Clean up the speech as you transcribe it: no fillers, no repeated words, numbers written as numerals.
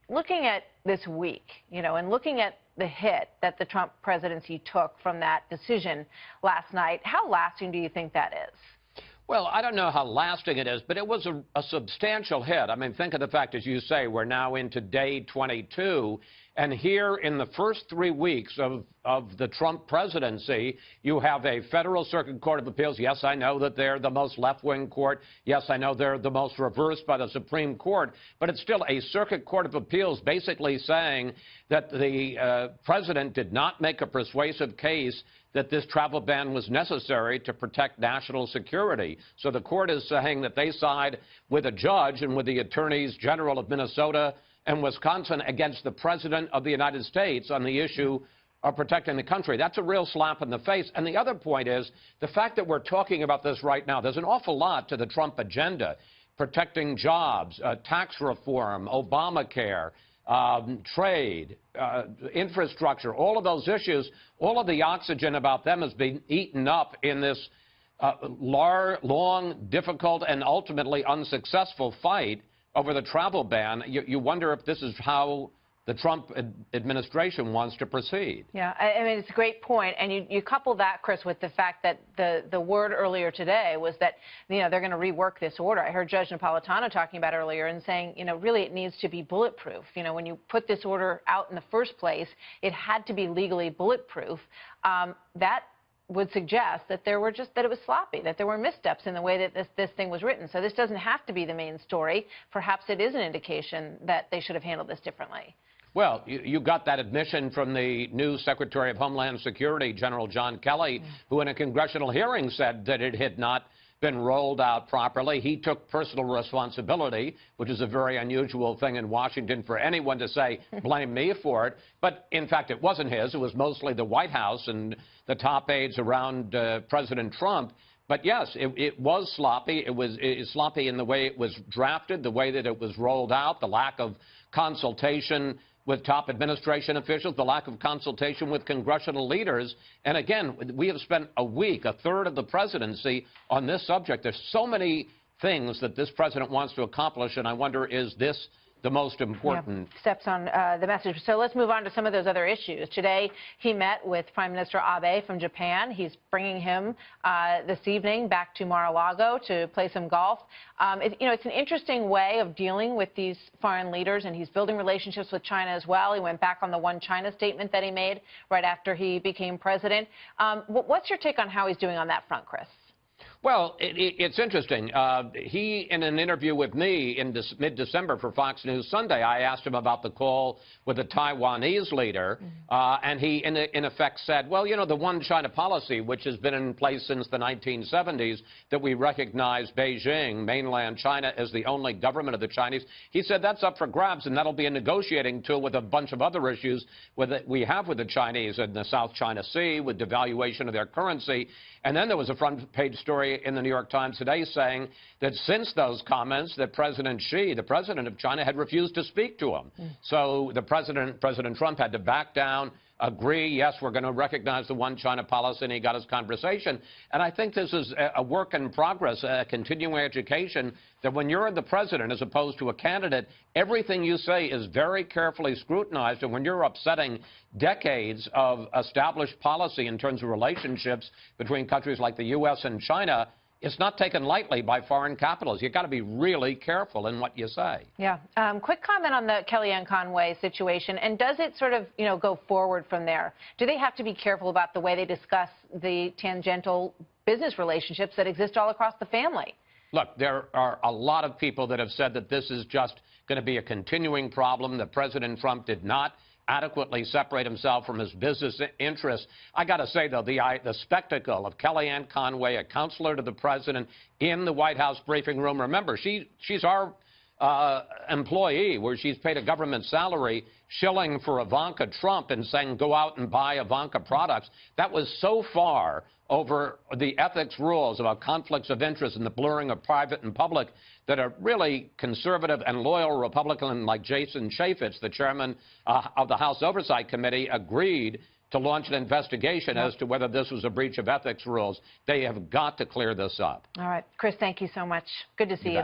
looking at this week, and looking at the hit that the Trump presidency took from that decision last night, how lasting do you think that is? Well, I don't know how lasting it is, but it was a substantial hit. I mean, think of the fact, as you say, we're now into day 22, and here in the first 3 weeks of the Trump presidency, you have a Federal Circuit Court of Appeals. Yes, I know that they're the most left-wing court. Yes, I know they're the most reversed by the Supreme Court, but it's still a Circuit Court of Appeals basically saying that the president did not make a persuasive case that this travel ban was necessary to protect national security. So the court is saying that they side with a judge and with the attorneys general of Minnesota and Wisconsin against the president of the United States on the issue of protecting the country. That's a real slap in the face. And the other point is the fact that we're talking about this right now. There's an awful lot to the Trump agenda: protecting jobs, tax reform, Obamacare, trade, infrastructure, all of those issues. All of the oxygen about them has been eaten up in this long, difficult, and ultimately unsuccessful fight over the travel ban. You wonder if this is how the Trump administration wants to proceed. Yeah, I mean, it's a great point. And you couple that, Chris, with the fact that the word earlier today was that, they're going to rework this order. I heard Judge Napolitano talking about earlier and saying, really it needs to be bulletproof. When you put this order out in the first place, it had to be legally bulletproof. That would suggest that that it was sloppy, that there were missteps in the way that this thing was written. So this doesn't have to be the main story. Perhaps it is an indication that they should have handled this differently. Well, you got that admission from the new Secretary of Homeland Security, General John Kelly, who in a congressional hearing said that it had not been rolled out properly. He took personal responsibility, which is a very unusual thing in Washington for anyone to say, blame me for it. But in fact, it wasn't his. It was mostly the White House and the top aides around President Trump. But yes, it was sloppy. It was sloppy in the way it was drafted, the way that it was rolled out, the lack of consultation with top administration officials, the lack of consultation with congressional leaders. And again, we have spent a week, a third of the presidency, on this subject. There's so many things that this president wants to accomplish, and I wonder, is this the most important? Yeah, steps on the message. So let's move on to some of those other issues. Today, he met with Prime Minister Abe from Japan. He's bringing him this evening back to Mar-a-Lago to play some golf. It's an interesting way of dealing with these foreign leaders, and he's building relationships with China as well. He went back on the One China statement that he made right after he became president. What's your take on how he's doing on that front, Chris? Well, it's interesting. He, in an interview with me in mid-December for Fox News Sunday, I asked him about the call with the Taiwanese leader, and he, in effect, said, well, the One China policy, which has been in place since the 1970s, that we recognize Beijing, mainland China, as the only government of the Chinese, he said that's up for grabs, and that'll be a negotiating tool with a bunch of other issues we have with the Chinese in the South China Sea, with devaluation of their currency. And then there was a front-page story in the New York Times today saying that since those comments, that President Xi, the president of China, had refused to speak to him. So President Trump had to back down, agree, yes, we're going to recognize the One China policy, and he got his conversation. And I think this is a work in progress, a continuing education, that when you're the president as opposed to a candidate, everything you say is very carefully scrutinized. And when you're upsetting decades of established policy in terms of relationships between countries like the U.S. and China, it's not taken lightly by foreign capitals. You've got to be really careful in what you say. Yeah. Quick comment on the Kellyanne Conway situation. And does it sort of, go forward from there? Do they have to be careful about the way they discuss the tangential business relationships that exist all across the family? Look, there are a lot of people that have said that this is just going to be a continuing problem, that President Trump did not adequately separate himself from his business interests. I got to say, though, the spectacle of Kellyanne Conway, a counselor to the president, in the White House briefing room. Remember, she's our employee, where she's paid a government salary, shilling for Ivanka Trump and saying, go out and buy Ivanka products. That was so far over the ethics rules about conflicts of interest and the blurring of private and public that a really conservative and loyal Republican like Jason Chaffetz, the chairman of the House Oversight Committee, agreed to launch an investigation as to whether this was a breach of ethics rules. They have got to clear this up. All right. Chris, thank you so much. Good to see you.